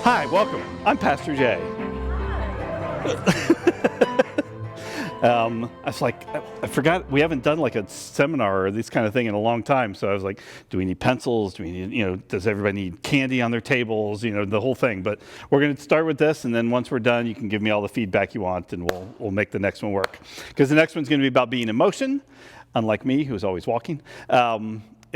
Hi, welcome. I'm Pastor Jay. I was like, I forgot, we haven't done like a seminar or this kind of thing in a long time. So I was like, do we need pencils? Do we need, does everybody need candy on their tables? The whole thing. But we're going to start with this. And then once we're done, you can give me all the feedback you want and we'll make the next one work. Because the next one's going to be about being in motion, unlike me, who's always walking.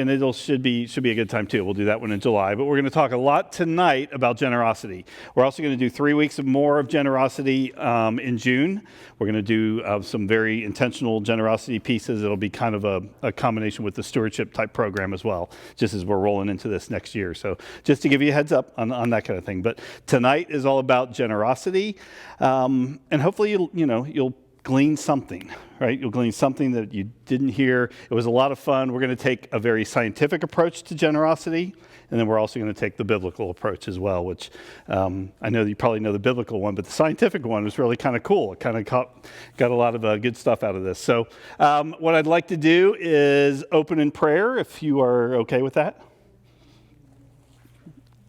And it should be a good time too. We'll do that one in July. But we're going to talk a lot tonight about generosity. We're also going to do 3 weeks more of generosity in June. We're going to do some very intentional generosity pieces. It'll be kind of a combination with the stewardship type program as well, just as we're rolling into this next year. So just to give you a heads up on that kind of thing. But tonight is all about generosity, and hopefully you'll glean something, right? You'll glean something that you didn't hear. It was a lot of fun. We're going to take a very scientific approach to generosity, and then we're also going to take the biblical approach as well, which I know that you probably know the biblical one, but the scientific one was really kind of cool. It kind of got a lot of good stuff out of this. So what I'd like to do is open in prayer, if you are okay with that.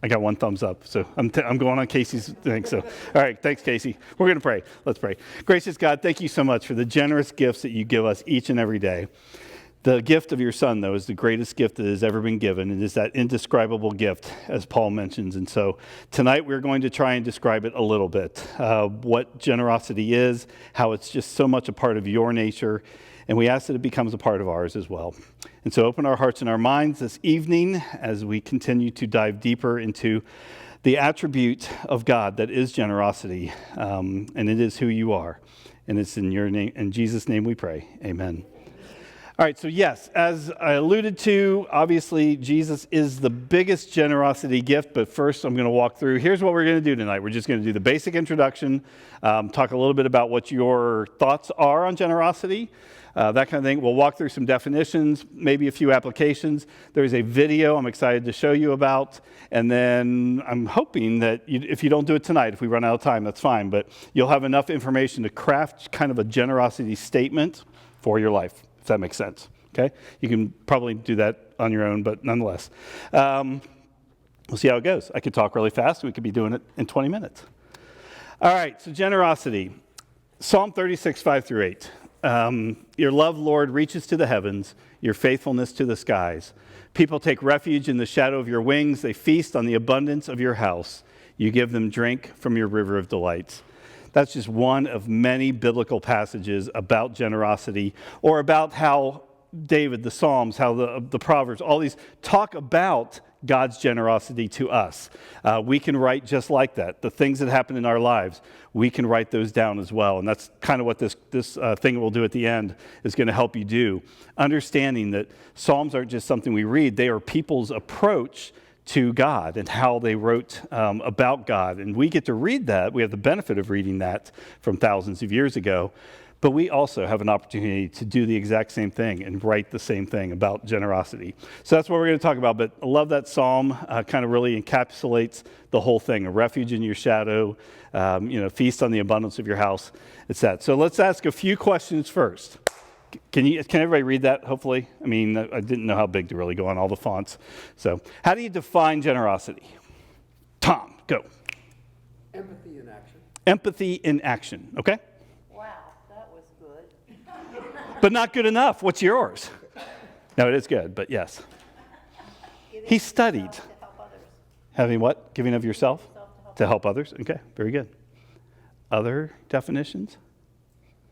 I got one thumbs up, so I'm going on Casey's thing. So, all right, thanks, Casey. We're going to pray. Let's pray. Gracious God, thank you so much for the generous gifts that you give us each and every day. The gift of your Son, though, is the greatest gift that has ever been given. It is that indescribable gift, as Paul mentions. And so tonight we're going to try and describe it a little bit, what generosity is, how it's just so much a part of your nature, and we ask that it becomes a part of ours as well. And so open our hearts and our minds this evening as we continue to dive deeper into the attribute of God that is generosity, and it is who you are. And it's in your name, in Jesus' name we pray. Amen. All right, so yes, as I alluded to, obviously Jesus is the biggest generosity gift, but first I'm going to walk through. Here's what we're going to do tonight. We're just going to do the basic introduction, talk a little bit about what your thoughts are on generosity, that kind of thing. We'll walk through some definitions, maybe a few applications. There's a video I'm excited to show you about, and then I'm hoping that if you don't do it tonight, if we run out of time, that's fine, but you'll have enough information to craft kind of a generosity statement for your life, if that makes sense, okay? You can probably do that on your own, but nonetheless. We'll see how it goes. I could talk really fast. We could be doing it in 20 minutes. All right, so generosity. Psalm 36, 5 through 8. Your love, Lord, reaches to the heavens, your faithfulness to the skies. People take refuge in the shadow of your wings. They feast on the abundance of your house. You give them drink from your river of delights. That's just one of many biblical passages about generosity, or about how David, the Psalms, how the Proverbs, all these talk about God's generosity to us. We can write just like that. The things that happen in our lives, we can write those down as well. And that's kind of what this thing we'll do at the end is going to help you do. Understanding that Psalms aren't just something we read. They are people's approach to God and how they wrote about God. And we get to read that. We have the benefit of reading that from thousands of years ago. But we also have an opportunity to do the exact same thing and write the same thing about generosity. So that's what we're going to talk about. But I love that psalm. Kind of really encapsulates the whole thing. A refuge in your shadow, feast on the abundance of your house. It's that. So let's ask a few questions first. Can everybody read that, hopefully? I mean, I didn't know how big to really go on all the fonts. So how do you define generosity? Tom, go. Empathy in action. Empathy in action, okay? But not good enough. What's yours? No, it is good, but yes. He studied. Having what? Giving of yourself to help others? Okay, very good. Other definitions?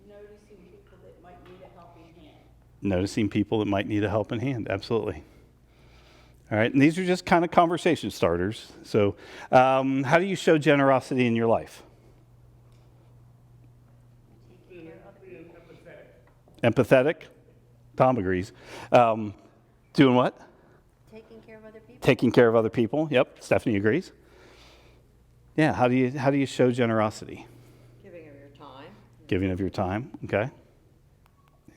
Noticing people that might need a helping hand. Noticing people that might need a helping hand, absolutely. All right, and these are just kind of conversation starters. So how do you show generosity in your life? Empathetic. Tom agrees. Doing what? Taking care of other people. Taking care of other people. Yep. Stephanie agrees. Yeah. How do you show generosity? Giving of your time. Giving of your time. Okay.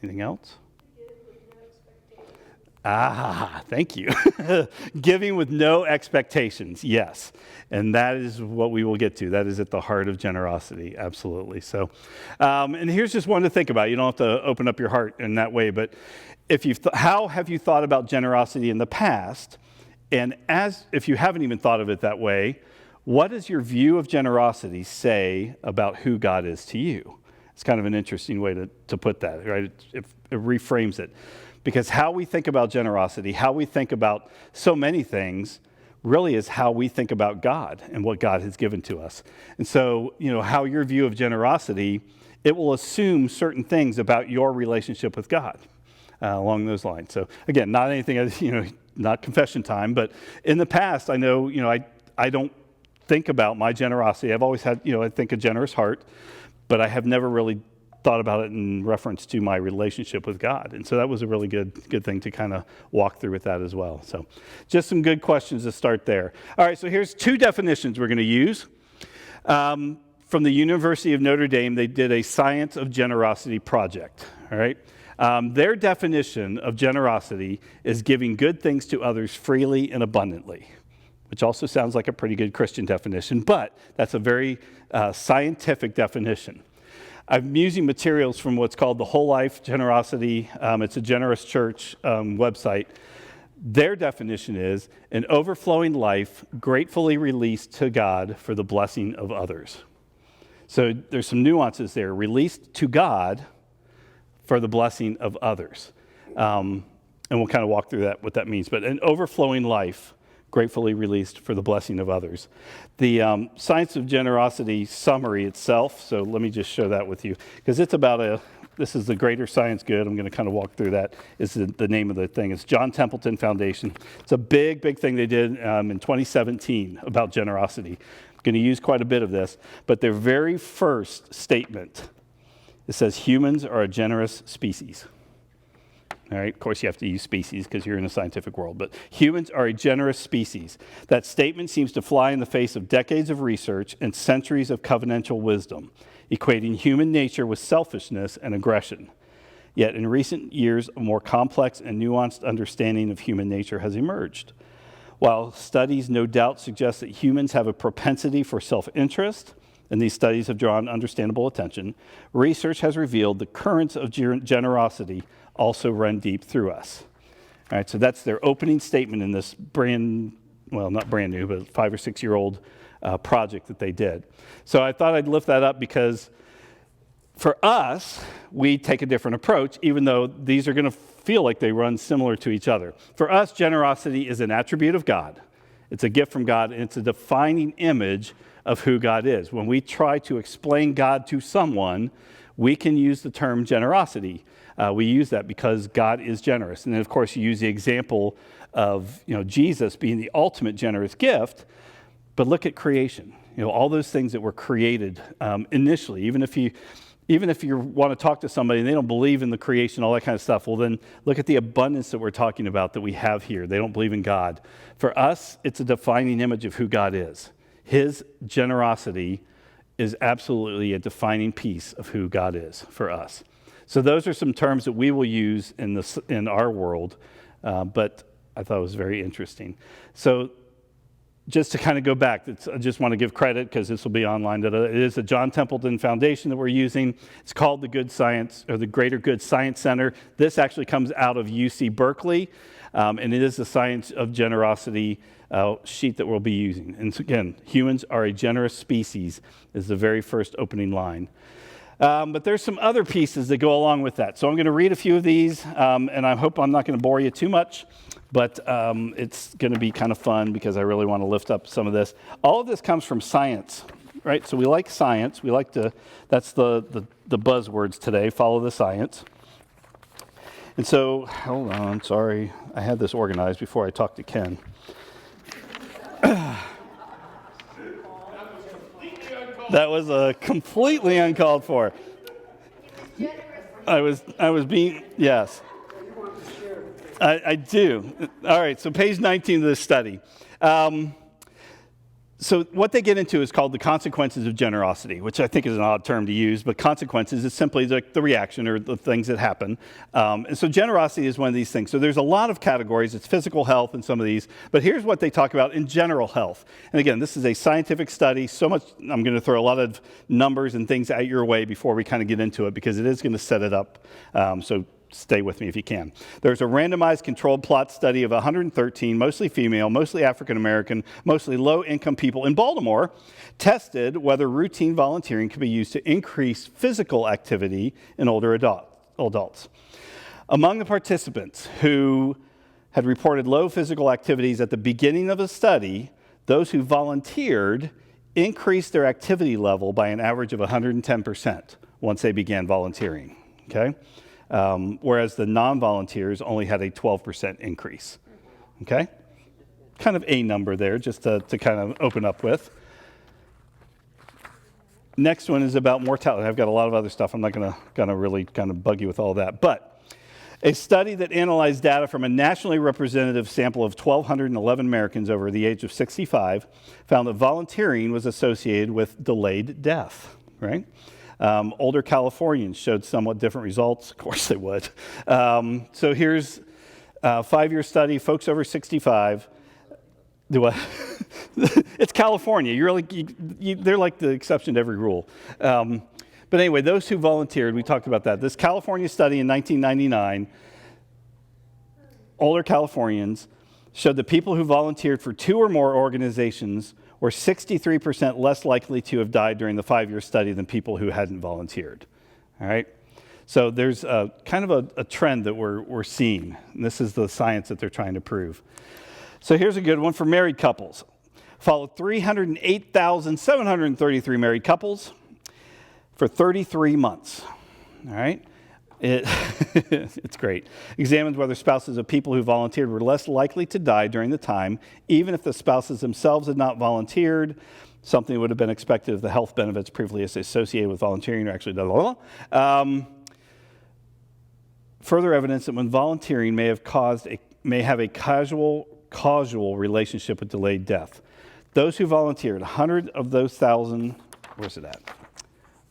Anything else? Thank you. Giving with no expectations, yes. And that is what we will get to. That is at the heart of generosity, absolutely. So, and here's just one to think about. You don't have to open up your heart in that way, but how have you thought about generosity in the past? And if you haven't even thought of it that way, What does your view of generosity say about who God is to you? It's kind of an interesting way to put that, right? It reframes it. Because how we think about generosity, how we think about so many things, really is how we think about God and what God has given to us. And so, how your view of generosity, it will assume certain things about your relationship with God along those lines. So again, not anything, not confession time, but in the past, I know, I don't think about my generosity. I've always had, I think a generous heart, but I have never really thought about it in reference to my relationship with God. And so that was a really good thing to kind of walk through with that as well. So just some good questions to start there. All right, so here's two definitions we're going to use. From the University of Notre Dame, they did a Science of Generosity project, all right? Their definition of generosity is giving good things to others freely and abundantly, which also sounds like a pretty good Christian definition, but that's a very scientific definition. I'm using materials from what's called the Whole Life Generosity. It's a Generous Church website. Their definition is an overflowing life gratefully released to God for the blessing of others. So there's some nuances there. Released to God for the blessing of others. And we'll kind of walk through that, what that means. But an overflowing life gratefully released for the blessing of others. The Science of Generosity summary itself, so let me just show that with you, because it's about this is the Greater Science Good. I'm going to kind of walk through that. Is the name of the thing. It's John Templeton Foundation. It's a big thing they did in 2017 about generosity. I'm going to use quite a bit of this, but their very first statement, it says humans are a generous species. All right, of course you have to use species because you're in a scientific world, but humans are a generous species. That statement seems to fly in the face of decades of research and centuries of covenantal wisdom, equating human nature with selfishness and aggression. Yet in recent years, a more complex and nuanced understanding of human nature has emerged. While studies no doubt suggest that humans have a propensity for self-interest, and these studies have drawn understandable attention, research has revealed the currents of generosity also run deep through us. All right, so that's their opening statement in this not brand new, but 5 or 6 year old project that they did. So I thought I'd lift that up because for us, we take a different approach, even though these are going to feel like they run similar to each other. For us, generosity is an attribute of God. It's a gift from God, and it's a defining image of who God is. When we try to explain God to someone, we can use the term generosity. We use that because God is generous. And then, of course, you use the example of Jesus being the ultimate generous gift. But look at creation. All those things that were created initially. Even if you want to talk to somebody and they don't believe in the creation, all that kind of stuff, well, then look at the abundance that we're talking about that we have here. They don't believe in God. For us, it's a defining image of who God is. His generosity is absolutely a defining piece of who God is for us. So those are some terms that we will use in our world, but I thought it was very interesting. So just to kind of go back, I just want to give credit because this will be online. It is the John Templeton Foundation that we're using. It's called the Good Science, or the Greater Good Science Center. This actually comes out of UC Berkeley, and it is the Science of Generosity sheet that we'll be using. And so again, humans are a generous species is the very first opening line. But there's some other pieces that go along with that. So I'm going to read a few of these, and I hope I'm not going to bore you too much, but it's going to be kind of fun because I really want to lift up some of this. All of this comes from science, right? So we like science. We like to, that's the buzzwords today, follow the science. And so, hold on, sorry. I had this organized before I talked to Ken. That was completely uncalled for. I was being, yes. I do. All right, so page 19 of this study. So what they get into is called the consequences of generosity, which I think is an odd term to use, but consequences is simply the reaction or the things that happen. And so generosity is one of these things. So there's a lot of categories. It's physical health and some of these, but here's what they talk about in general health. And again, this is a scientific study. So much, I'm going to throw a lot of numbers and things out your way before we kind of get into it because it is going to set it up. So stay with me if you can. There's a randomized controlled plot study of 113, mostly female, mostly African American, mostly low-income people in Baltimore, tested whether routine volunteering could be used to increase physical activity in older adults. Among the participants who had reported low physical activities at the beginning of the study, those who volunteered increased their activity level by an average of 110% once they began volunteering, okay? Whereas the non-volunteers only had a 12% increase, okay? Kind of a number there just to kind of open up with. Next one is about mortality. I've got a lot of other stuff. I'm not gonna really kind of bug you with all that, but a study that analyzed data from a nationally representative sample of 1,211 Americans over the age of 65 found that volunteering was associated with delayed death, right? Older Californians showed somewhat different results. Of course they would. So here's a 5-year study, folks over 65. Do what? It's California. They're like the exception to every rule. But anyway, those who volunteered, we talked about that. This California study in 1999, older Californians, showed that people who volunteered for 2 or more organizations were 63% less likely to have died during the 5-year study than people who hadn't volunteered. All right? So there's kind of a trend that we're seeing. And this is the science that they're trying to prove. So here's a good one for married couples. Followed 308,733 married couples for 33 months, all right? It's great. Examined whether spouses of people who volunteered were less likely to die during the time, even if the spouses themselves had not volunteered, something that would have been expected if the health benefits previously associated with volunteering are actually further evidence that when volunteering may have a causal relationship with delayed death. Those who volunteered, 100 of those 1,000, where's it at?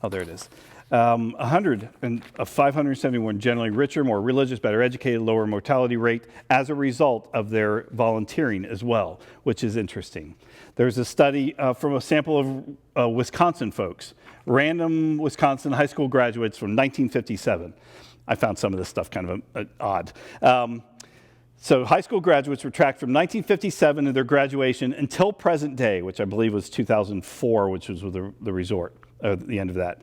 Oh, there it is. 100 of 571 generally richer, more religious, better educated, lower mortality rate as a result of their volunteering as well, which is interesting. There's a study from a sample of Wisconsin folks, random Wisconsin high school graduates from 1957. I found some of this stuff kind of odd. So high school graduates were tracked from 1957 to their graduation until present day, which I believe was 2004, which was the resort. The end of that.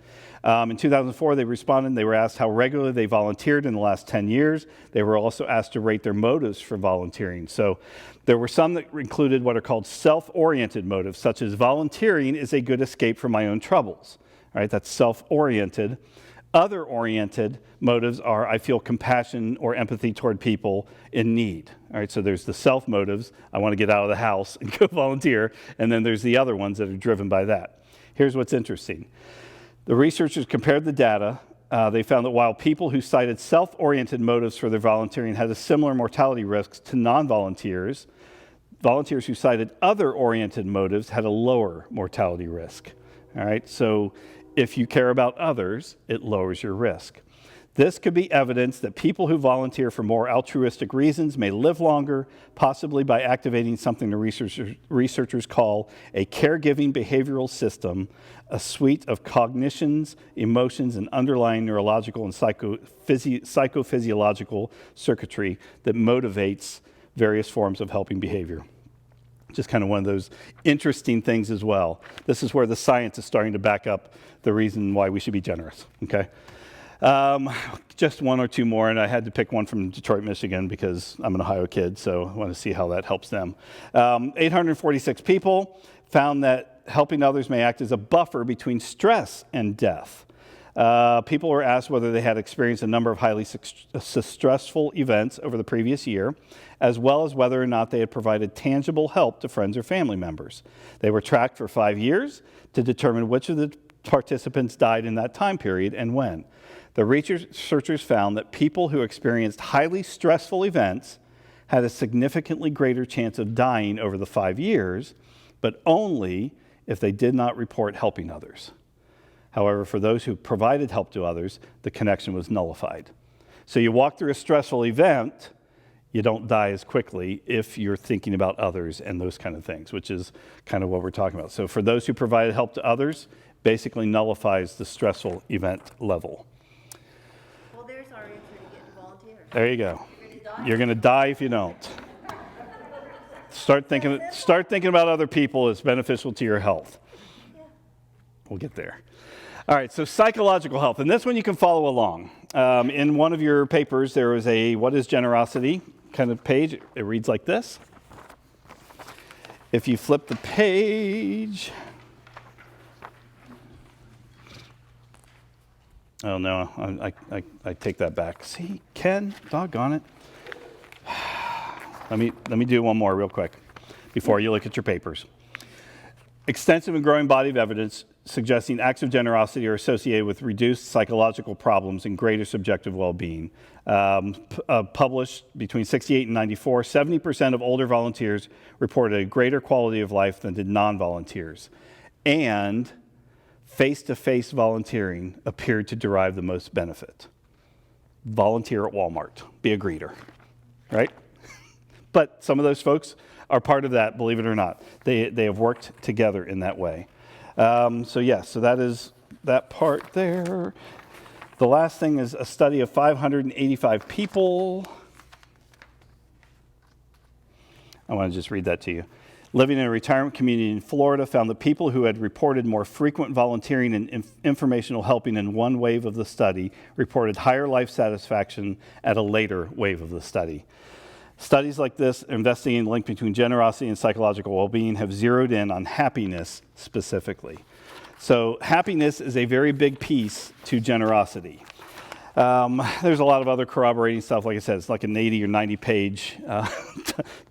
In 2004, they responded. They were asked how regularly they volunteered in the last 10 years. They were also asked to rate their motives for volunteering. So there were some that included what are called self-oriented motives, such as volunteering is a good escape from my own troubles. All right, that's self-oriented. Other oriented motives are I feel compassion or empathy toward people in need. All right, so there's the self motives. I want to get out of the house and go volunteer. And then there's the other ones that are driven by that. Here's what's interesting. The researchers compared the data. They found that while people who cited self-oriented motives for their volunteering had a similar mortality risk to non-volunteers, volunteers who cited other-oriented motives had a lower mortality risk. All right, so if you care about others, it lowers your risk. This could be evidence that people who volunteer for more altruistic reasons may live longer, possibly by activating something the researchers call a caregiving behavioral system, a suite of cognitions, emotions, and underlying neurological and psychophysiological circuitry that motivates various forms of helping behavior. Just kind of one of those interesting things as well. This is where the science is starting to back up the reason why we should be generous, okay? Just 1 or 2 more, and I had to pick one from Detroit, Michigan, because I'm an Ohio kid, so I want to see how that helps them. 846 people found that helping others may act as a buffer between stress and death. People were asked whether they had experienced a number of highly stressful events over the previous year, as well as whether or not they had provided tangible help to friends or family members. They were tracked for 5 years to determine which of the participants died in that time period and when. The researchers found that people who experienced highly stressful events had a significantly greater chance of dying over the 5 years, but only if they did not report helping others. However, for those who provided help to others, the connection was nullified. So you walk through a stressful event, you don't die as quickly if you're thinking about others and those kind of things, which is kind of what we're talking about. So for those who provided help to others, basically nullifies the stressful event level. Well, there's our answer to getting volunteers. There you go. You're gonna die. You're going to die if you don't. Start thinking about other people as beneficial to your health. Yeah. We'll get there. All right, so psychological health. And this one you can follow along. In one of your papers, there was a what is generosity kind of page. It reads like this. If you flip the page. Oh, no, I take that back. See, Ken, doggone it. Let me do one more real quick before you look at your papers. Extensive and growing body of evidence suggesting acts of generosity are associated with reduced psychological problems and greater subjective well-being. Published between 68 and 94, 70% of older volunteers reported a greater quality of life than did non-volunteers. And face-to-face volunteering appeared to derive the most benefit. Volunteer at Walmart. Be a greeter, right? But some of those folks are part of that, believe it or not. They have worked together in that way. So that is that part there. The last thing is a study of 585 people. I want to just read that to you. Living in a retirement community in Florida found that people who had reported more frequent volunteering and informational helping in one wave of the study reported higher life satisfaction at a later wave of the study. Studies like this, investigating the link between generosity and psychological well-being, have zeroed in on happiness specifically. So happiness is a very big piece to generosity. There's a lot of other corroborating stuff. Like I said, it's like an 80 or 90 page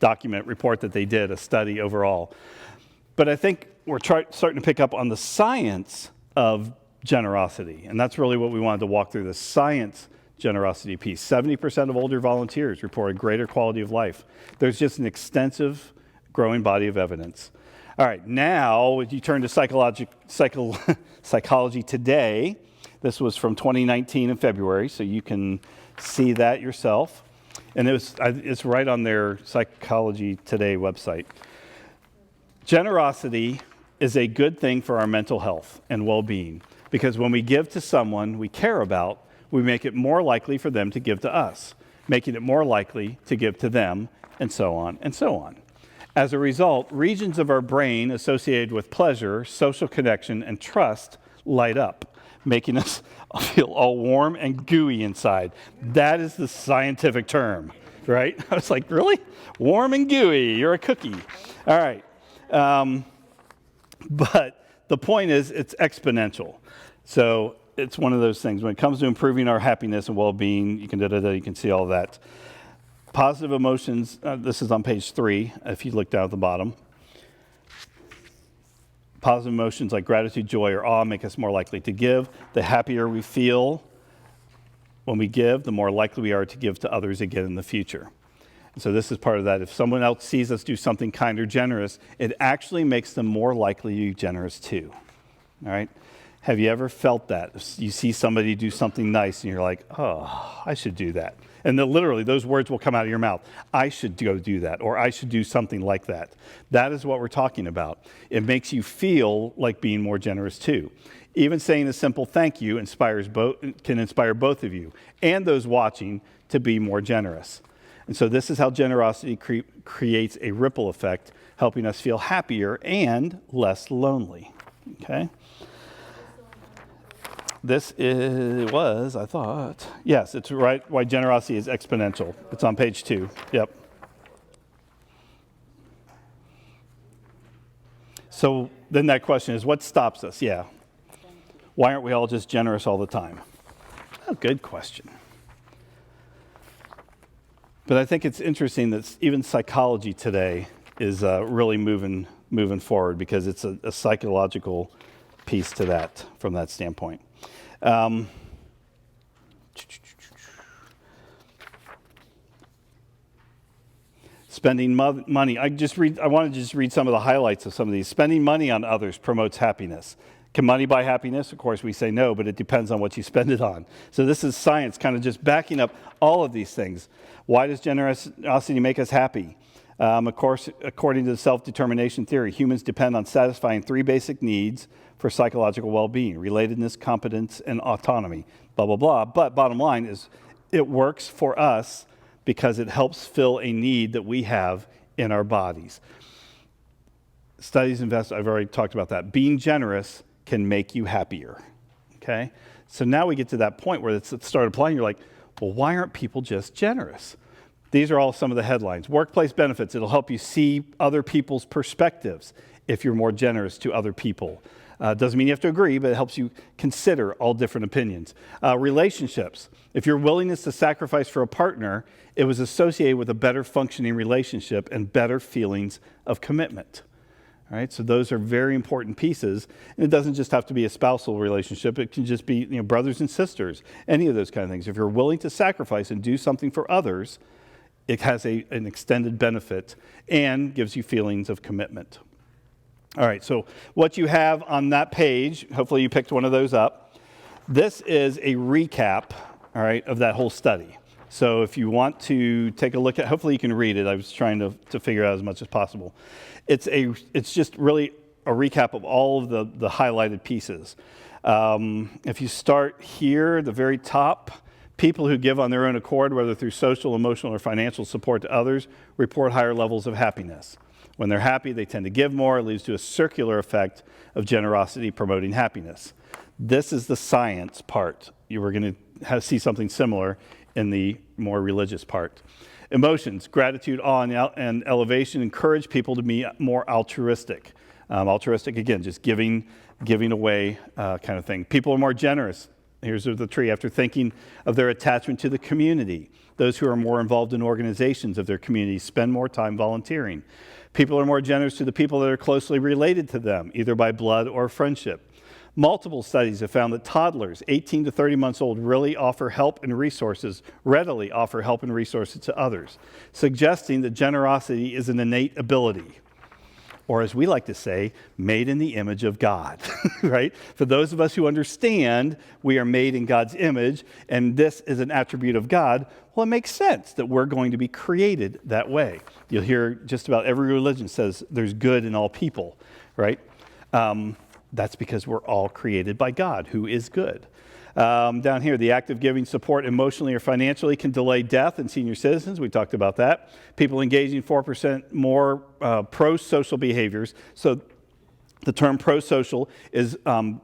document report that they did, a study overall. But I think we're starting to pick up on the science of generosity. And that's really what we wanted to walk through, the science generosity piece. 70% of older volunteers reported greater quality of life. There's just an extensive growing body of evidence. All right, now you turn to Psychology Today. This was from 2019 in February, so you can see that yourself. And it's right on their Psychology Today website. Generosity is a good thing for our mental health and well-being because when we give to someone we care about, we make it more likely for them to give to us, making it more likely to give to them, and so on and so on. As a result, regions of our brain associated with pleasure, social connection, and trust light up, making us feel all warm and gooey inside. That is the scientific term, right? I was like, really? Warm and gooey, you're a cookie. All right. But the point is, it's exponential. So it's one of those things. When it comes to improving our happiness and well-being, you can see all of that. Positive emotions, this is on page 3, if you look down at the bottom. Positive emotions like gratitude, joy, or awe make us more likely to give. The happier we feel when we give, the more likely we are to give to others again in the future. And so this is part of that. If someone else sees us do something kind or generous, it actually makes them more likely to be generous too. All right? Have you ever felt that? You see somebody do something nice and you're like, oh, I should do that. And then literally those words will come out of your mouth. I should go do that, or I should do something like that. That is what we're talking about. It makes you feel like being more generous too. Even saying a simple thank you can inspire both of you and those watching to be more generous. And so this is how generosity creates a ripple effect, helping us feel happier and less lonely. Okay? This was, I thought, yes, it's right, why generosity is exponential. It's on page 2. Yep. So then that question is, what stops us? Yeah. Why aren't we all just generous all the time? A good question. But I think it's interesting that even psychology today is really moving forward because it's a psychological piece to that from that standpoint. Spending money. I want to just read some of the highlights of some of these. Spending money on others promotes happiness. Can money buy happiness? Of course, we say no, but it depends on what you spend it on. So this is science kind of just backing up all of these things. Why does generosity make us happy? Of course, according to the self-determination theory, humans depend on satisfying 3 basic needs for psychological well-being: relatedness, competence, and autonomy, blah, blah, blah. But bottom line is it works for us because it helps fill a need that we have in our bodies. Studies invest, I've already talked about that. Being generous can make you happier, okay? So now we get to that point where it's started applying. You're like, well, why aren't people just generous? These are all some of the headlines. Workplace benefits, it'll help you see other people's perspectives if you're more generous to other people. Doesn't mean you have to agree, but it helps you consider all different opinions. Relationships, if your willingness to sacrifice for a partner, it was associated with a better functioning relationship and better feelings of commitment. All right, so those are very important pieces. And it doesn't just have to be a spousal relationship. It can just be, brothers and sisters, any of those kind of things. If you're willing to sacrifice and do something for others, it has an extended benefit and gives you feelings of commitment. All right, so what you have on that page, hopefully you picked one of those up. This is a recap, all right, of that whole study. So if you want to take a look at, hopefully you can read it. I was trying to figure out as much as possible. It's just really a recap of all of the highlighted pieces. If you start here at the very top, people who give on their own accord, whether through social, emotional, or financial support to others, report higher levels of happiness. When they're happy, they tend to give more. It leads to a circular effect of generosity promoting happiness. This is the science part. You were going to see something similar in the more religious part. Emotions, gratitude, awe, and elevation encourage people to be more altruistic. Altruistic, again, just giving away kind of thing. People are more generous. Here's the tree. After thinking of their attachment to the community, those who are more involved in organizations of their community spend more time volunteering. People are more generous to the people that are closely related to them, either by blood or friendship. Multiple studies have found that toddlers, 18 to 30 months old, readily offer help and resources to others, suggesting that generosity is an innate ability, or as we like to say, made in the image of God, right? For those of us who understand we are made in God's image, and this is an attribute of God, well, it makes sense that we're going to be created that way. You'll hear just about every religion says there's good in all people, right? That's because we're all created by God, who is good. Down here, the act of giving support emotionally or financially can delay death in senior citizens. We talked about that. People engaging 4% more pro-social behaviors. So the term pro-social is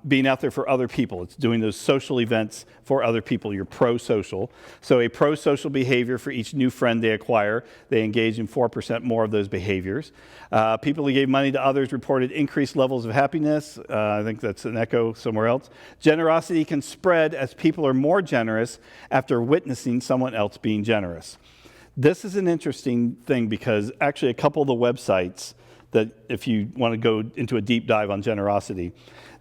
being out there for other people. It's doing those social events for other people. You're pro-social. So a pro-social behavior for each new friend they acquire, they engage in 4% more of those behaviors. People who gave money to others reported increased levels of happiness. I think that's an echo somewhere else. Generosity can spread as people are more generous after witnessing someone else being generous. This is an interesting thing because actually a couple of the websites that if you want to go into a deep dive on generosity,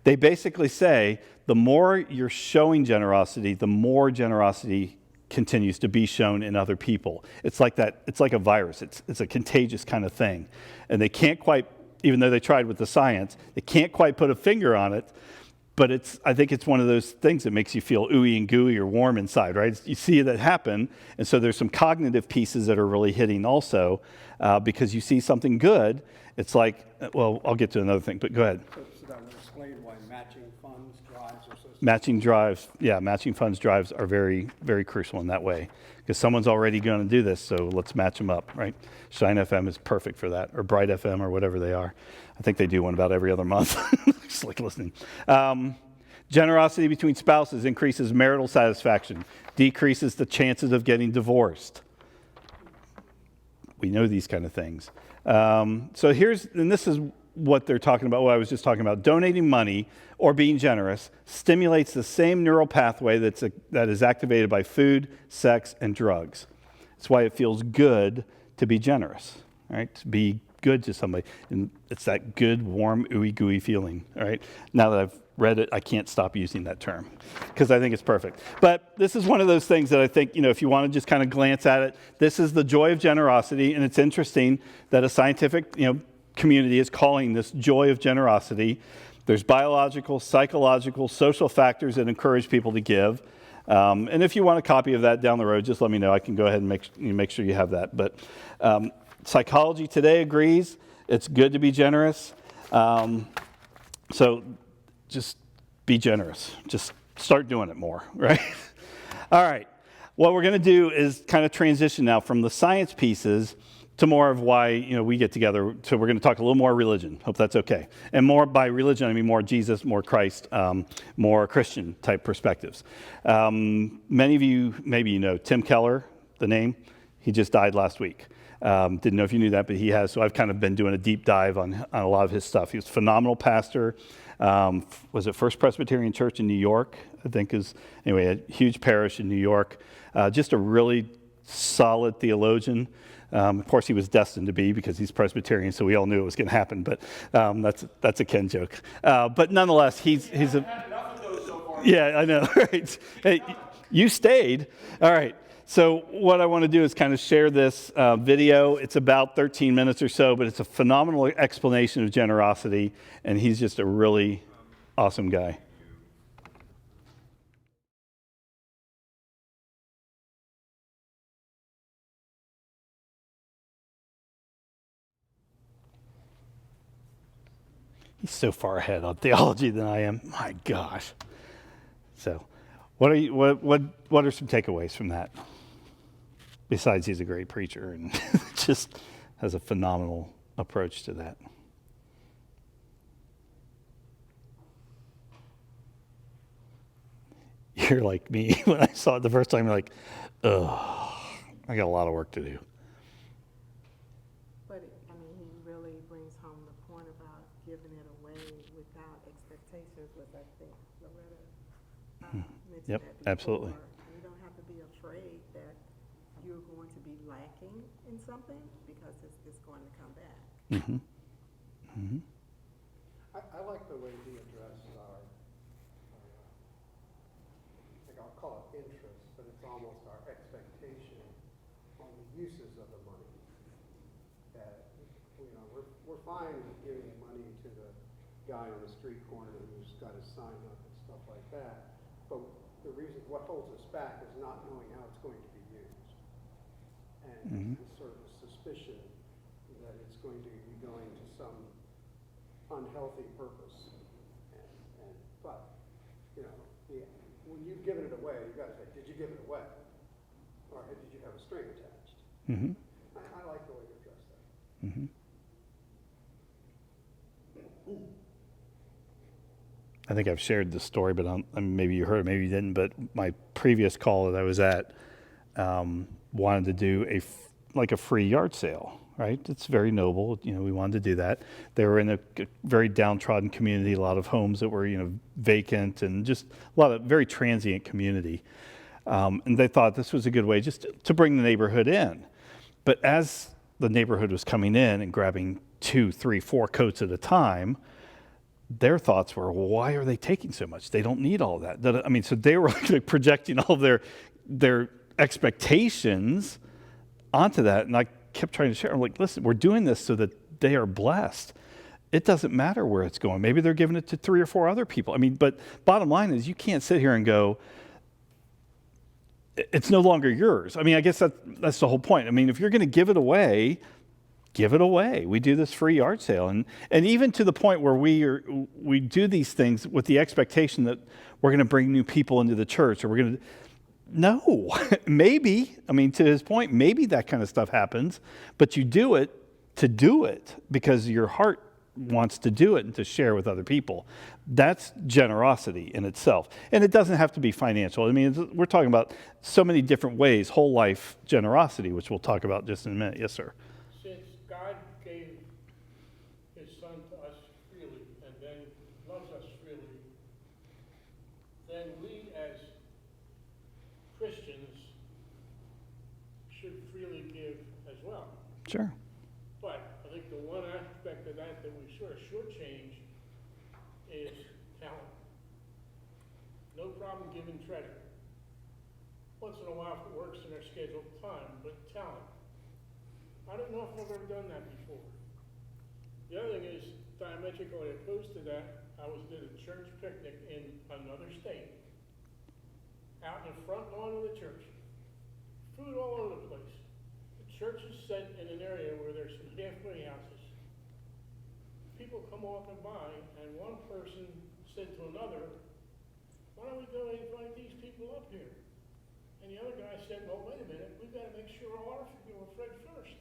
they basically say the more you're showing generosity, the more generosity continues to be shown in other people. It's like that. It's like a virus. It's a contagious kind of thing. And they can't quite, even though they tried with the science, they can't quite put a finger on it. But I think it's one of those things that makes you feel ooey and gooey or warm inside, right? You see that happen, and so there's some cognitive pieces that are really hitting also because you see something good. It's like, well, I'll get to another thing, but go ahead. So that would explain why matching funds drives are so Matching funds drives are very, very crucial in that way because someone's already going to do this, so let's match them up, right? Shine FM is perfect for that, or Bright FM, or whatever they are. I think they do one about every other month. Just like listening. Generosity between spouses increases marital satisfaction, decreases the chances of getting divorced. We know these kind of things. So this is what they're talking about, what I was just talking about. Donating money or being generous stimulates the same neural pathway that is activated by food, sex, and drugs. That's why it feels good to be generous, right? To be good to somebody. And it's that good, warm, ooey gooey feeling, all right? Now that I've read it, I can't stop using that term because I think it's perfect. But this is one of those things that I think, if you want to just kind of glance at it, this is the joy of generosity. And it's interesting that a scientific, community is calling this joy of generosity. There's biological, psychological, social factors that encourage people to give. And if you want a copy of that down the road, just let me know. I can go ahead and make sure you have that. But Psychology today agrees it's good to be generous. So just be generous. Just start doing it more, right? All right. What we're going to do is kind of transition now from the science pieces to more of why we get together. So we're going to talk a little more religion. Hope that's okay. And more by religion, I mean more Jesus, more Christ, more Christian type perspectives. Many of you, maybe you know Tim Keller, the name. He just died last week. Didn't know if you knew that, but he has. So I've kind of been doing a deep dive on a lot of his stuff. He was a phenomenal pastor. Was it First Presbyterian Church in New York? I think anyway, a huge parish in New York. Just a really solid theologian. Of course, he was destined to be because he's Presbyterian, so we all knew it was going to happen. But that's a Ken joke. But nonetheless, he's a. Had enough of those so far. Yeah, I know. Right? Hey, you stayed. All right. So what I want to do is kind of share this video. It's about 13 minutes or so, but it's a phenomenal explanation of generosity, and he's just a really awesome guy. He's so far ahead on theology than I am. My gosh. So, what are some takeaways from that? Besides, he's a great preacher and just has a phenomenal approach to that. You're like me. When I saw it the first time, you're like, ugh, I got a lot of work to do. But, he really brings home the point about giving it away without expectations, which I think Loretta mentioned Yep, that before. absolutely. You don't have to be afraid that you're going to be lacking in something because it's going to come back. Mm-hmm. Mm-hmm. I like the way he addressed our, I think I'll call it interest, but it's almost our expectation on the uses of the money. That, we're fine with giving money to the guy on the street corner who's got his sign up and stuff like that. But the reason, what holds us back is not knowing how it's going to be used. And the sort of suspicion that it's going to be going to some unhealthy purpose. But when you've given it away, you've got to say, did you give it away? Or did you have a string attached? Mm-hmm. I like the way you address that. Mm-hmm. I think I've shared this story, but maybe you heard it, maybe you didn't. But my previous call that I was at wanted to do a free yard sale. Right? It's very noble. We wanted to do that. They were in a very downtrodden community, a lot of homes that were, vacant and just a lot of very transient community. And they thought this was a good way just to bring the neighborhood in. But as the neighborhood was coming in and grabbing 2, 3, 4 coats at a time, their thoughts were, well, why are they taking so much? They don't need all that. So they were like projecting all of their expectations onto that. And I kept trying to share. I'm like, listen, we're doing this so that they are blessed. It doesn't matter where it's going. Maybe they're giving it to 3 or 4 other people. But bottom line is you can't sit here and go, it's no longer yours. I guess that's the whole point. If you're going to give it away, give it away. We do this free yard sale. And even to the point where we do these things with the expectation that we're going to bring new people into the church, or we're going to. No, maybe, to his point, maybe that kind of stuff happens, but you do it to do it because your heart wants to do it and to share with other people. That's generosity in itself. And it doesn't have to be financial. We're talking about so many different ways, whole life generosity, which we'll talk about just in a minute. Yes, sir. Since God gave his son to us freely and then loves us freely, then we as Christians should freely give as well. Sure. But I think the one aspect of that we sort of shortchange is talent. No problem giving treasure. Once in a while if it works in our scheduled time, but talent. I don't know if I've ever done that before. The other thing is diametrically opposed to that. I did a church picnic in another state, out in the front lawn of the church. Food all over the place. The church is set in an area where there's some halfway houses. People come off and by, and one person said to another, why don't we go and invite these people up here? And the other guy said, well, wait a minute, we've got to make sure ours are fed first.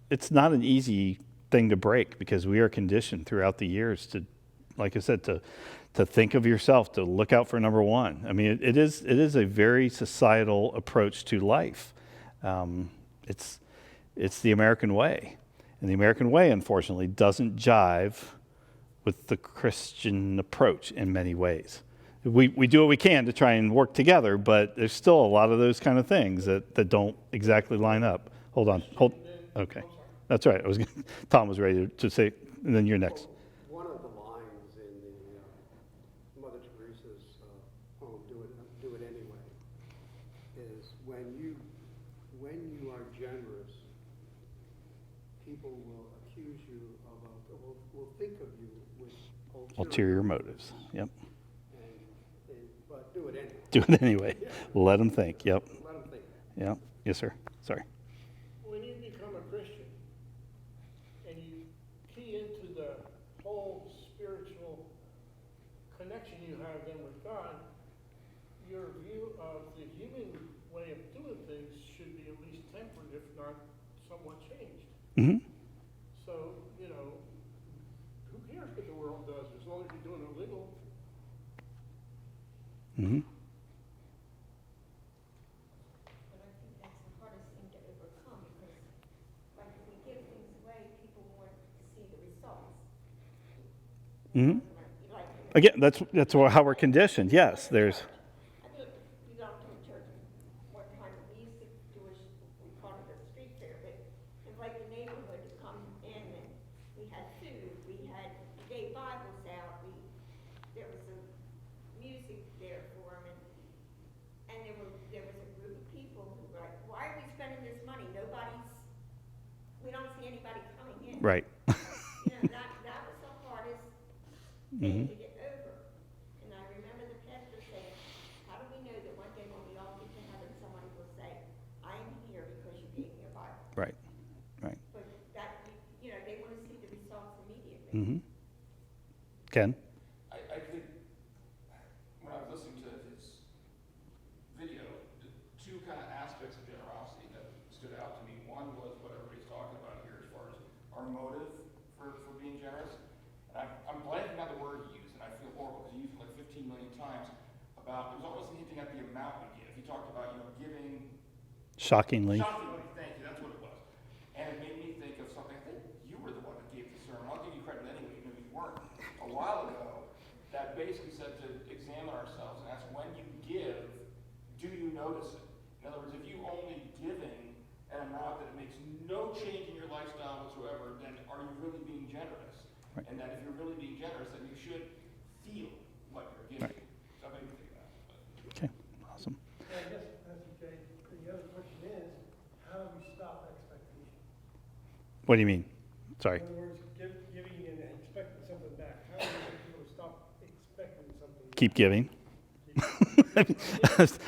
It's not an easy thing to break because we are conditioned throughout the years to, like I said, to think of yourself, to look out for number one. I mean, it is a very societal approach to life. It's the American way, and the American way, unfortunately, doesn't jive with the Christian approach in many ways. We do what we can to try and work together, but there's still a lot of those kind of things that don't exactly line up. Hold on. Okay. That's right. Tom was ready to say, and then you're next. One of the lines in the Mother Teresa's poem, Do It Anyway, is when you are generous, people will accuse you of, will think of you with Ulterior motives. Yep. But do it anyway. Do it anyway. Yeah. Let them think. Yep. Let them think. Yep. Yes, sir. Sorry. When you become a Christian and you key into the whole spiritual connection you have then with God, your view of the human way of doing things should be at least tempered, if not somewhat changed. Mm-hmm. So, who cares what the world does as long as you're doing it legal? Mm-hmm. But I think that's the hardest thing to overcome because, like, if we give things away, people want to see the results. Mm-hmm. Like, Again, that's how we're conditioned. Yes, there's. I mean, we got to a church one time, we used to do we called it a street fair, but invite the neighborhood to come in, and we had food, we gave Bibles out, there was some music there for them, and there was a group of people who were like, why are we spending this money? We don't see anybody coming in. Right. That was the hardest thing to get over. And I remember the pastor saying, how do we know that one day when we all get to heaven, somebody will say, I am here because you gave me a Bible? Right. Right. But that, they want to see the results immediately. Mm-hmm. Ken? I think when I was listening to his video, the two kind of aspects of generosity that stood out to me. One was what everybody's talking about here as far as our motive for being generous. And I'm blanking on the word he used, and I feel horrible because he used it like 15 million times about, it was almost hinting at the amount we give. He talked about, giving. Shockingly. Shockingly, thank you, that's what it was. And it made me think of something, I think you were the one that gave the sermon. I'll give you credit anyway, even if you weren't. A while ago, that basically said to examine ourselves and ask, when you give, do you notice it? In other words, if you only giving an amount that makes no change in your lifestyle whatsoever, then are you really being generous? Right. And that if you're really being generous, then you should feel what you're giving. Right. So that made me think of that. Okay. Awesome. Yeah, I guess, Pastor Jay, the other question is, how do we stop expectation? What do you mean? Sorry. In other words, giving and expecting something back. How do we get people to stop expecting something back? Keep giving.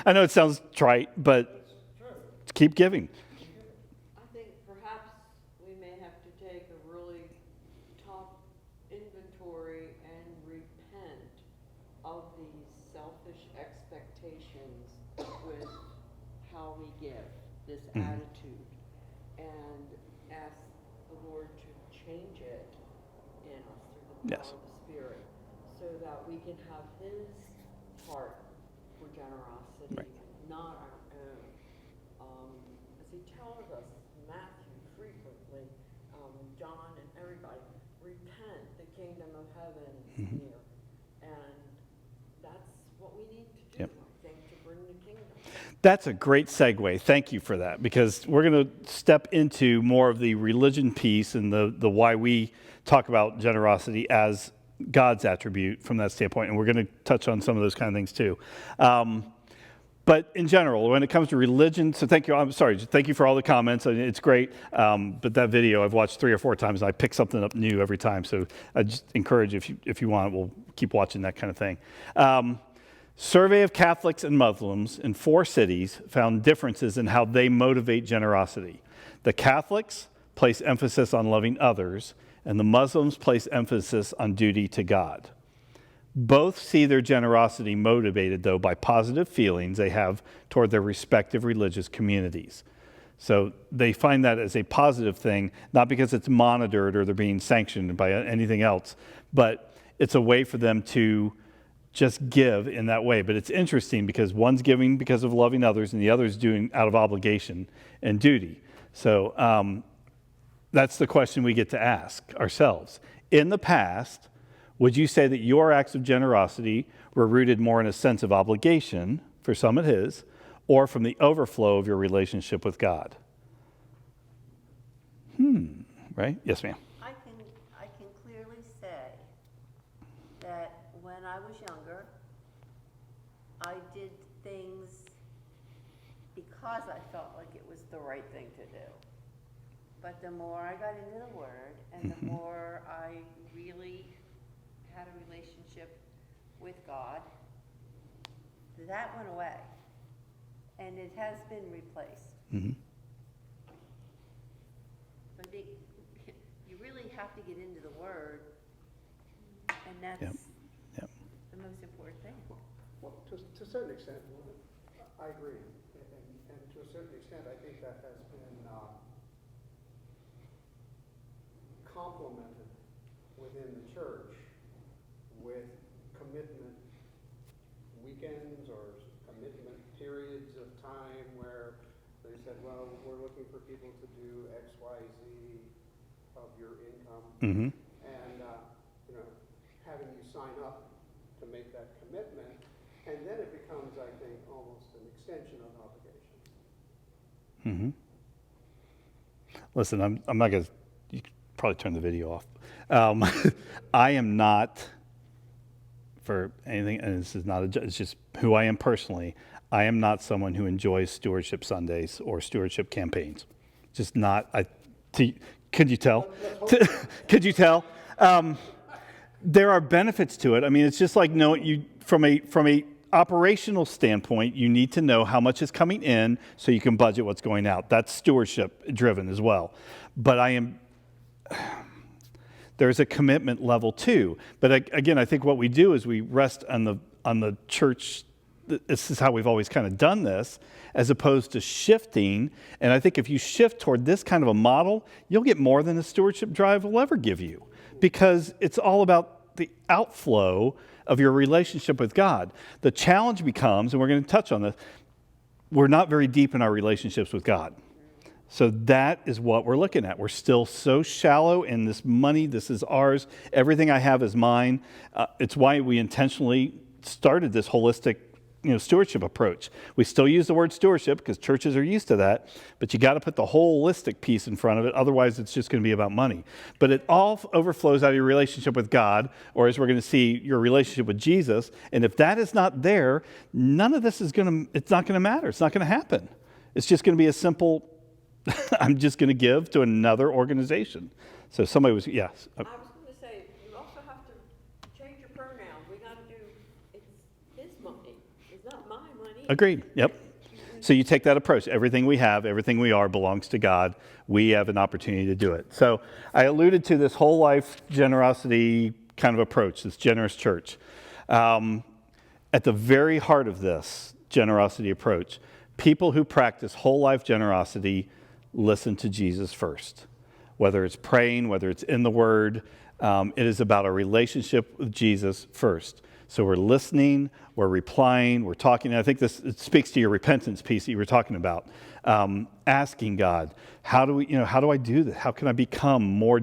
I know it sounds trite, but keep giving. I think perhaps we may have to take a really tough inventory and repent of these selfish expectations with how we give, this attitude, and ask the Lord to change it in us through the power Yes. of the Spirit, so that we can have His heart for generosity, Right. not our own. As He tells us, Matthew frequently, John and everybody, repent, the kingdom of heaven is near. And that's what we need to do, Yep. I think, to bring the kingdom. That's a great segue. Thank you for that, because we're going to step into more of the religion piece and the why we talk about generosity as God's attribute from that standpoint, and we're going to touch on some of those kind of things too. But in general, when it comes to religion, so thank you. I'm sorry. Thank you for all the comments. It's great. But that video I've watched 3 or 4 times, and I pick something up new every time. So I just encourage, if you want, we'll keep watching that kind of thing. Survey of Catholics and Muslims in 4 cities found differences in how they motivate generosity. The Catholics place emphasis on loving others, and the Muslims place emphasis on duty to God. Both see their generosity motivated, though, by positive feelings they have toward their respective religious communities. So they find that as a positive thing, not because it's monitored or they're being sanctioned by anything else, but it's a way for them to just give in that way. But it's interesting because one's giving because of loving others and the other's doing out of obligation and duty. So that's the question we get to ask ourselves. In the past, would you say that your acts of generosity were rooted more in a sense of obligation, for some it is, or from the overflow of your relationship with God? Right? Yes, ma'am. I can clearly say that when I was younger, I did things because I felt like it was the right thing to do. But the more I got into the Word and the more I really had a relationship with God, that went away. And it has been replaced. So I think you really have to get into the Word, and that's Yep. the most important thing. Well, to a certain extent, I agree. And to a certain extent, I think that has been complemented within the church with commitment weekends or commitment periods of time where they said, well, we're looking for people to do X, Y, Z of your income. And, having you sign up to make that commitment, and then it becomes, I think, almost an extension of obligation. Listen, I'm not going to, you could probably turn the video off. I am not, for anything, and this is not it's just who I am personally, I am not someone who enjoys stewardship Sundays or stewardship campaigns. Just not, could you tell? Could you tell? There are benefits to it. I mean, it's just like from a operational standpoint, you need to know how much is coming in so you can budget what's going out. That's stewardship driven as well. But there's a commitment level too. But again, I think what we do is we rest on the church. This is how we've always kind of done this, as opposed to shifting. And I think if you shift toward this kind of a model, you'll get more than the stewardship drive will ever give you, because it's all about the outflow of your relationship with God. The challenge becomes, and we're going to touch on this, we're not very deep in our relationships with God. So that is what we're looking at. We're still so shallow in this money. This is ours. Everything I have is mine. It's why we intentionally started this holistic stewardship approach. We still use the word stewardship because churches are used to that, but you got to put the holistic piece in front of it. Otherwise, it's just going to be about money. But it all overflows out of your relationship with God, or as we're going to see, your relationship with Jesus. And if that is not there, none of this it's not going to matter. It's not going to happen. It's just going to be a simple, I'm just going to give to another organization. So somebody was, yes. I was going to say, you also have to change your pronouns. We got to do, it's his money. It's not my money. Agreed. Yep. So you take that approach. Everything we have, everything we are belongs to God. We have an opportunity to do it. So I alluded to this whole life generosity kind of approach, this generous church. At the very heart of this generosity approach, people who practice whole life generosity listen to Jesus first. Whether it's praying, whether it's in the Word, it is about a relationship with Jesus first. So we're listening, we're replying, we're talking. And I think it speaks to your repentance piece that you were talking about. Asking God, how do I do this? How can I become more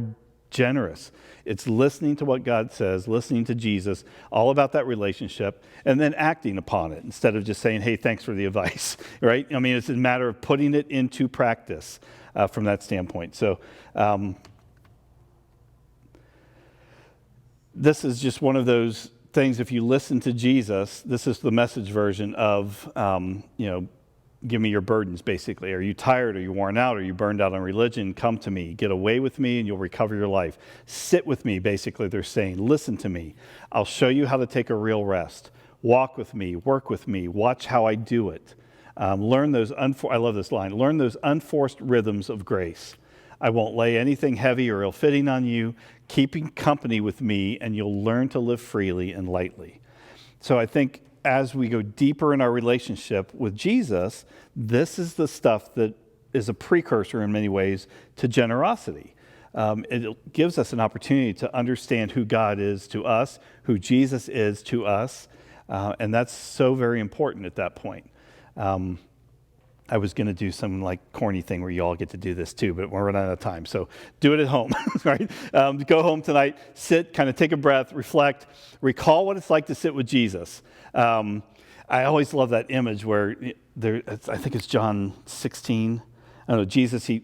generous? It's listening to what God says, listening to Jesus, all about that relationship, and then acting upon it instead of just saying, hey, thanks for the advice, right? I mean, it's a matter of putting it into practice from that standpoint. So this is just one of those things. If you listen to Jesus, this is the Message version of, give me your burdens, basically. Are you tired? Are you worn out? Are you burned out on religion? Come to me. Get away with me and you'll recover your life. Sit with me, basically, they're saying. Listen to me. I'll show you how to take a real rest. walk with me, work with me, watch how I do it. Learn those, I love this line, learn those unforced rhythms of grace. I won't lay anything heavy or ill-fitting on you, keeping company with me, and you'll learn to live freely and lightly. So I think as we go deeper in our relationship with Jesus, this is the stuff that is a precursor in many ways to generosity. It gives us an opportunity to understand who God is to us, who Jesus is to us, and that's so very important at that point. I was going to do some like corny thing where you all get to do this too, but we're running out of time. So do it at home, right? Go home tonight, sit, kind of take a breath, reflect, recall what it's like to sit with Jesus. I always love that image where I think it's John 16. I don't know, Jesus, he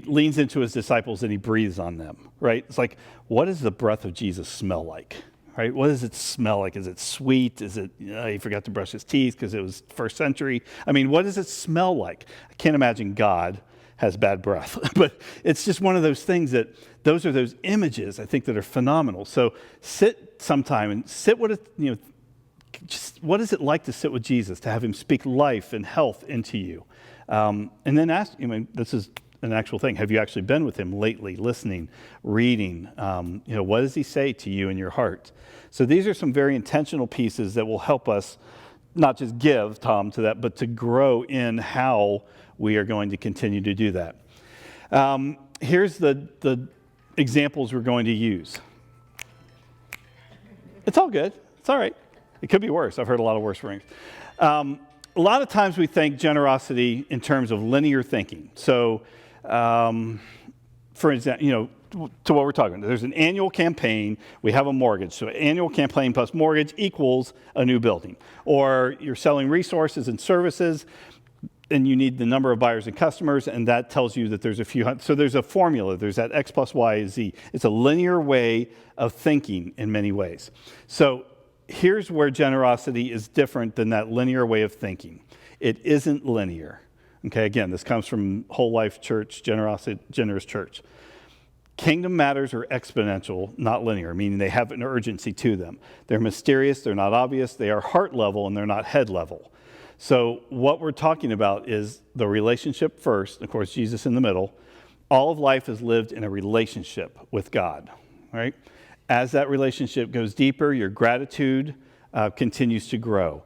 leans into his disciples and he breathes on them, right? It's like, what does the breath of Jesus smell like? Right? What does it smell like? Is it sweet? Is it, he forgot to brush his teeth because it was first century? I mean, what does it smell like? I can't imagine God has bad breath, but it's just one of those things that those are those images I think that are phenomenal. So sit sometime and sit just what is it like to sit with Jesus, to have him speak life and health into you? And then ask, this is an actual thing. Have you actually been with him lately, listening, reading? What does he say to you in your heart? So these are some very intentional pieces that will help us not just give, Tom, to that, but to grow in how we are going to continue to do that. Here's the examples we're going to use. It's all good. It's all right. It could be worse. I've heard a lot of worse things. A lot of times we think generosity in terms of linear thinking. So, for example, to what we're talking about, there's an annual campaign, we have a mortgage. So annual campaign plus mortgage equals a new building. Or you're selling resources and services, and you need the number of buyers and customers, and that tells you that there's a few hundred. So there's a formula. There's that X plus Y is Z. It's a linear way of thinking in many ways. So here's where generosity is different than that linear way of thinking. It isn't linear. Okay, again, this comes from Whole Life Church, Generous Church. Kingdom matters are exponential, not linear, meaning they have an urgency to them. They're mysterious, they're not obvious, they are heart level, and they're not head level. So what we're talking about is the relationship first, of course, Jesus in the middle. All of life is lived in a relationship with God, right? As that relationship goes deeper, your gratitude continues to grow.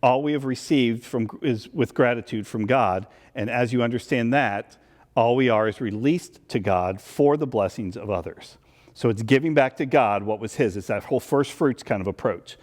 All we have received is with gratitude from God, and as you understand that, all we are is released to God for the blessings of others. So it's giving back to God what was his. It's that whole first fruits kind of approach.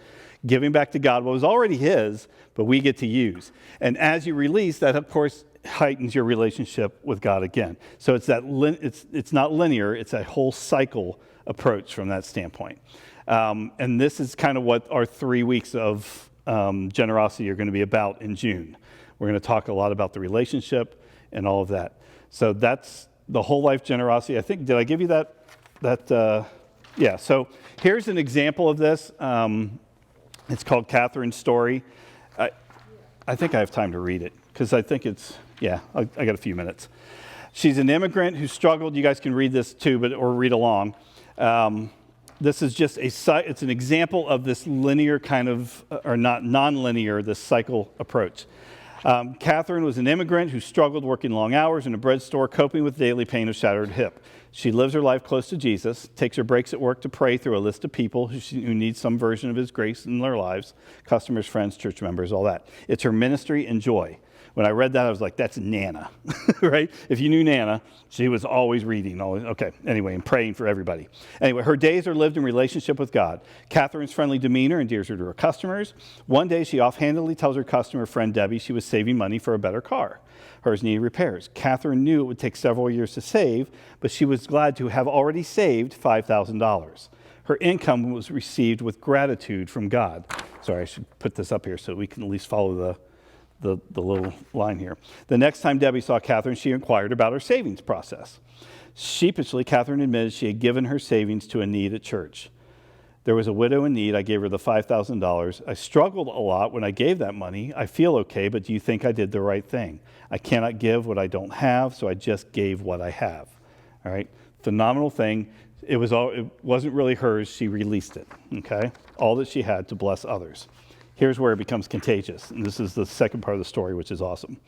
Giving back to God what was already his, but we get to use. And as you release, that of course heightens your relationship with God again. So it's that it's not linear, it's a whole cycle approach from that standpoint. And this is kind of what our 3 weeks of generosity are going to be about in June. We're going to talk a lot about the relationship and all of that. So that's the whole life generosity. I think, did I give you that? Yeah, so here's an example of this. It's called Catherine's Story. I think I have time to read it because I think it's, I got a few minutes. She's an immigrant who struggled. You guys can read this too, or read along. This is just it's an example of this linear kind of, or not non-linear, this cycle approach. Catherine was an immigrant who struggled working long hours in a bread store, coping with daily pain of shattered hip. She lives her life close to Jesus, takes her breaks at work to pray through a list of people who need some version of his grace in their lives, customers, friends, church members, all that. It's her ministry and joy. When I read that, I was like, that's Nana, right? If you knew Nana, she was always reading. Anyway, and praying for everybody. Anyway, her days are lived in relationship with God. Catherine's friendly demeanor endears her to her customers. One day, she offhandedly tells her customer friend Debbie she was saving money for a better car. Hers needed repairs. Catherine knew it would take several years to save, but she was glad to have already saved $5,000. Her income was received with gratitude from God. Sorry, I should put this up here so we can at least follow the little line here. The next time Debbie saw Catherine, she inquired about her savings process. Sheepishly, Catherine admitted she had given her savings to a need at church. There was a widow in need. I gave her the $5,000. I struggled a lot when I gave that money. I feel okay, but do you think I did the right thing? I cannot give what I don't have, so I just gave what I have. All right? Phenomenal thing. It wasn't really hers. She released it, okay? All that she had to bless others. Here's where it becomes contagious. And this is the second part of the story, which is awesome.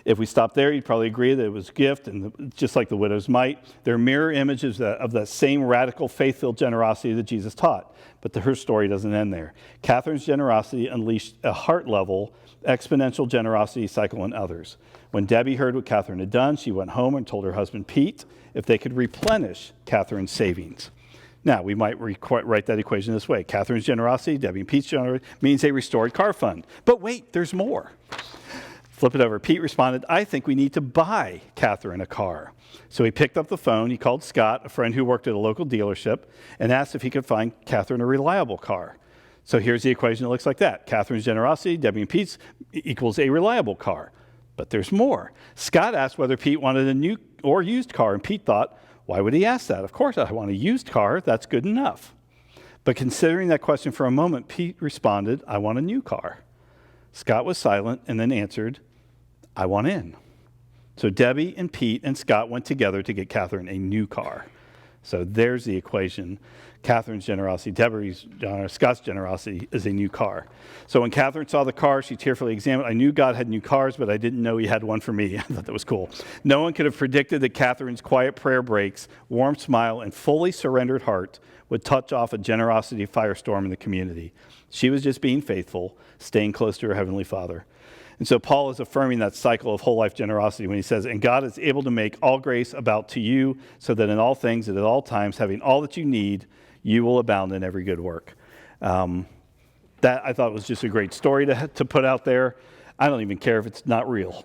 If we stop there, you'd probably agree that it was a gift, and just like the widow's mite, they're mirror images of that same radical, faith-filled generosity that Jesus taught. But her story doesn't end there. Catherine's generosity unleashed a heart-level, exponential generosity cycle in others. When Debbie heard what Catherine had done, she went home and told her husband Pete if they could replenish Catherine's savings. Now, we might write that equation this way. Catherine's generosity, Debbie and Pete's generosity, means a restored car fund. But wait, there's more. Flip it over. Pete responded, I think we need to buy Catherine a car. So he picked up the phone, he called Scott, a friend who worked at a local dealership, and asked if he could find Catherine a reliable car. So here's the equation that looks like that. Catherine's generosity, Debbie and Pete's, equals a reliable car. But there's more. Scott asked whether Pete wanted a new or used car, and Pete thought, why would he ask that? Of course I want a used car, that's good enough. But considering that question for a moment, Pete responded, I want a new car. Scott was silent and then answered, I want in. So Debbie and Pete and Scott went together to get Catherine a new car. So there's the equation. Catherine's generosity, Scott's generosity is a new car. So when Catherine saw the car, she tearfully examined. I knew God had new cars, but I didn't know he had one for me. I thought that was cool. No one could have predicted that Catherine's quiet prayer breaks, warm smile, and fully surrendered heart would touch off a generosity firestorm in the community. She was just being faithful, staying close to her Heavenly Father. And so Paul is affirming that cycle of whole life generosity when he says, and God is able to make all grace abound to you, so that in all things and at all times, having all that you need, you will abound in every good work. That I thought was just a great story to put out there. I don't even care if it's not real.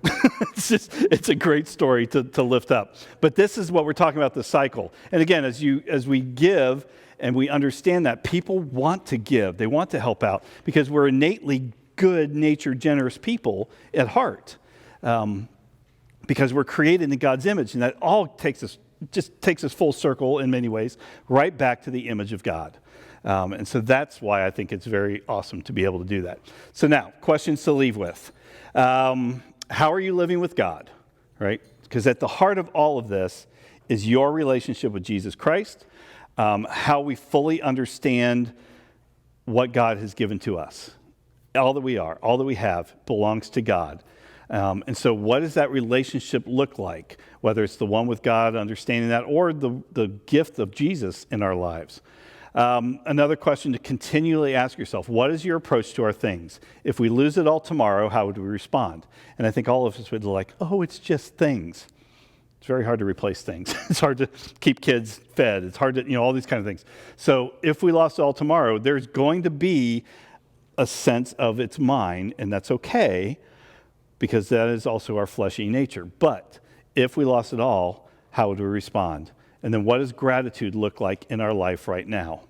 It's a great story to lift up. But this is what we're talking about, the cycle. And again, as we give and we understand that, people want to give. They want to help out because we're innately good-natured, generous people at heart, because we're created in God's image, and that all takes us full circle in many ways, right back to the image of God. And so that's why I think it's very awesome to be able to do that. So now, questions to leave with. How are you living with God, right? Because at the heart of all of this is your relationship with Jesus Christ, how we fully understand what God has given to us. All that we are, all that we have belongs to God. And so what does that relationship look like? Whether it's the one with God, understanding that, or the gift of Jesus in our lives. Another question to continually ask yourself, what is your approach to our things? If we lose it all tomorrow, how would we respond? And I think all of us would be like, oh, it's just things. It's very hard to replace things. It's hard to keep kids fed. It's hard to, all these kind of things. So if we lost it all tomorrow, there's going to be a sense of it's mine, and that's okay, because that is also our fleshy nature. But if we lost it all, how would we respond? And then what does gratitude look like in our life right now?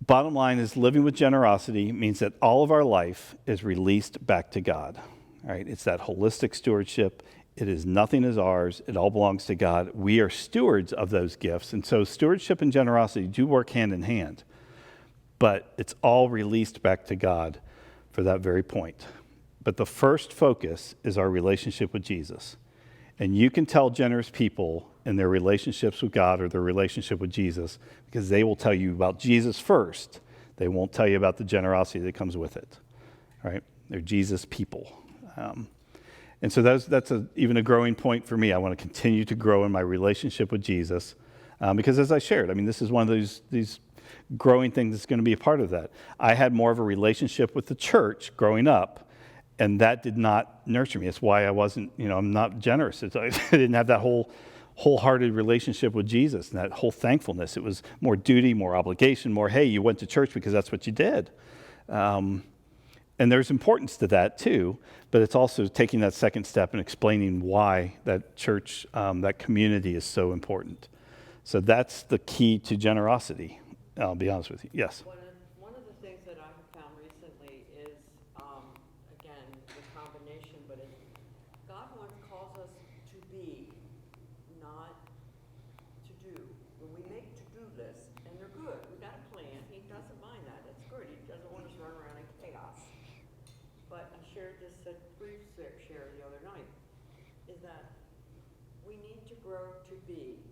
Bottom line is living with generosity means that all of our life is released back to God. Right? It's that holistic stewardship. It is nothing is ours. It all belongs to God. We are stewards of those gifts. And so stewardship and generosity do work hand in hand. But it's all released back to God for that very point. But the first focus is our relationship with Jesus. And you can tell generous people in their relationships with God or their relationship with Jesus because they will tell you about Jesus first. They won't tell you about the generosity that comes with it. Right? They're Jesus people. And so that's even a growing point for me. I want to continue to grow in my relationship with Jesus because as I shared, this is one of these growing thing that's going to be a part of that. I had more of a relationship with the church growing up, and that did not nurture me. It's why I wasn't, I'm not generous. I didn't have that wholehearted relationship with Jesus and that whole thankfulness. It was more duty, more obligation, more, hey, you went to church because that's what you did. And there's importance to that too, but it's also taking that second step and explaining why that church, that community is so important. So that's the key to generosity. I'll be honest with you. Yes? One of the things that I have found recently is, again, the combination, but God calls us to be, not to do. When we make to-do lists, and they're good, we got a plan, he doesn't mind that, that's good, he doesn't want us running around in chaos. But I shared this at brief share the other night, is that we need to grow to be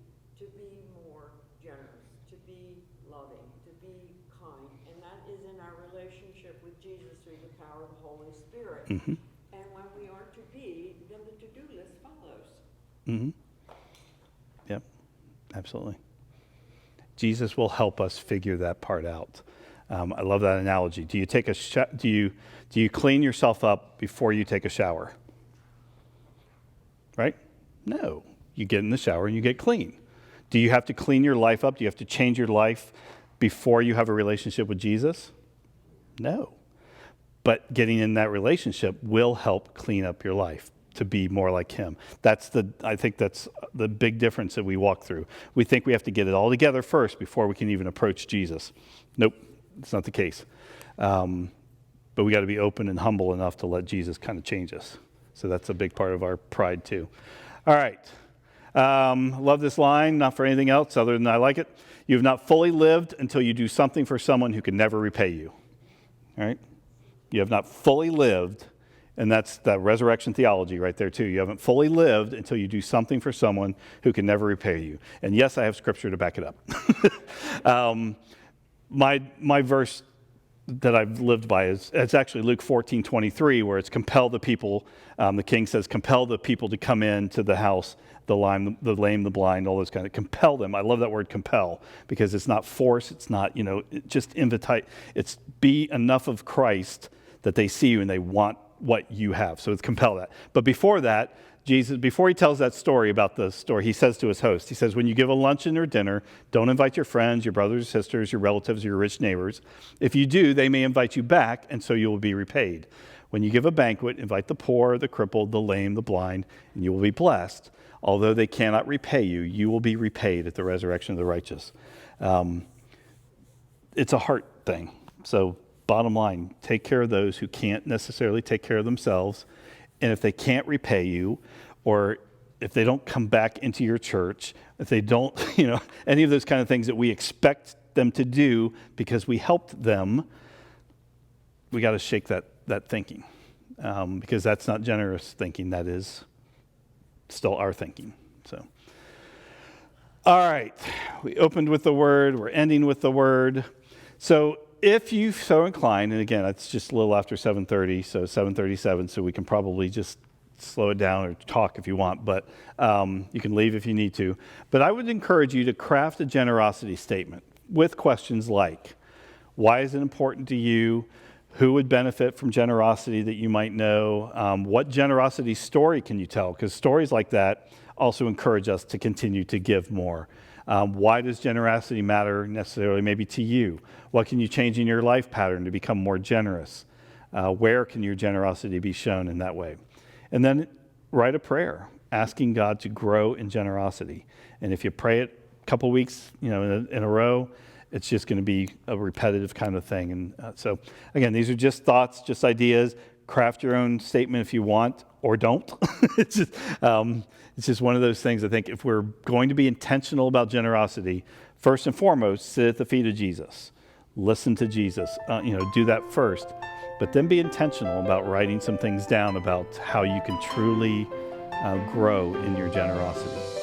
more generous, to be loving, to be kind, and that is in our relationship with power of the Holy Spirit. Mm-hmm. And when we are to be, then the to-do list follows. Mm-hmm. Yep, absolutely. Jesus will help us figure that part out. I love that analogy. Do you take a do you clean yourself up before you take a shower? Right? No. You get in the shower and you get clean. Do you have to clean your life up? Do you have to change your life before you have a relationship with Jesus? No. But getting in that relationship will help clean up your life to be more like him. I think that's the big difference that we walk through. We think we have to get it all together first before we can even approach Jesus. Nope, it's not the case. But we got to be open and humble enough to let Jesus kind of change us. So that's a big part of our pride too. All right. Love this line, not for anything else other than I like it. You have not fully lived until you do something for someone who can never repay you. All right? You have not fully lived, and that's the resurrection theology right there too. You haven't fully lived until you do something for someone who can never repay you. And yes, I have scripture to back it up. My verse that I've lived by it's actually Luke 14:23, where it's compel the people. The king says, compel the people to come into the house, the lame, the blind, all those kind of, compel them. I love that word compel, because it's not force, it's not, just invite. It's be enough of Christ that they see you and they want what you have. So it's compel that. But before that, Jesus, before he tells that story about the story, he says to his host, he says, when you give a luncheon or dinner, don't invite your friends, your brothers or sisters, your relatives, or your rich neighbors. If you do, they may invite you back, and so you will be repaid. When you give a banquet, invite the poor, the crippled, the lame, the blind, and you will be blessed. Although they cannot repay you, you will be repaid at the resurrection of the righteous. It's a heart thing. So bottom line, take care of those who can't necessarily take care of themselves. And if they can't repay you, or if they don't come back into your church, if they don't, any of those kind of things that we expect them to do because we helped them, we got to shake that thinking, because that's not generous thinking. That is still our thinking. So, all right, we opened with the word. We're ending with the word. So if you so inclined, and again, it's just a little after 7:30, so 7:37, so we can probably just slow it down or talk if you want, but you can leave if you need to. But I would encourage you to craft a generosity statement with questions like, why is it important to you? Who would benefit from generosity that you might know? What generosity story can you tell? Because stories like that also encourage us to continue to give more. Why does generosity matter necessarily maybe to you? What can you change in your life pattern to become more generous? Where can your generosity be shown in that way? And then write a prayer asking God to grow in generosity. And if you pray it a couple weeks, in a row, it's just going to be a repetitive kind of thing. And so, again, these are just thoughts, just ideas. Craft your own statement if you want, or don't. It's just one of those things. I think if we're going to be intentional about generosity, first and foremost, sit at the feet of Jesus. Listen to Jesus. Do that first. But then be intentional about writing some things down about how you can truly grow in your generosity.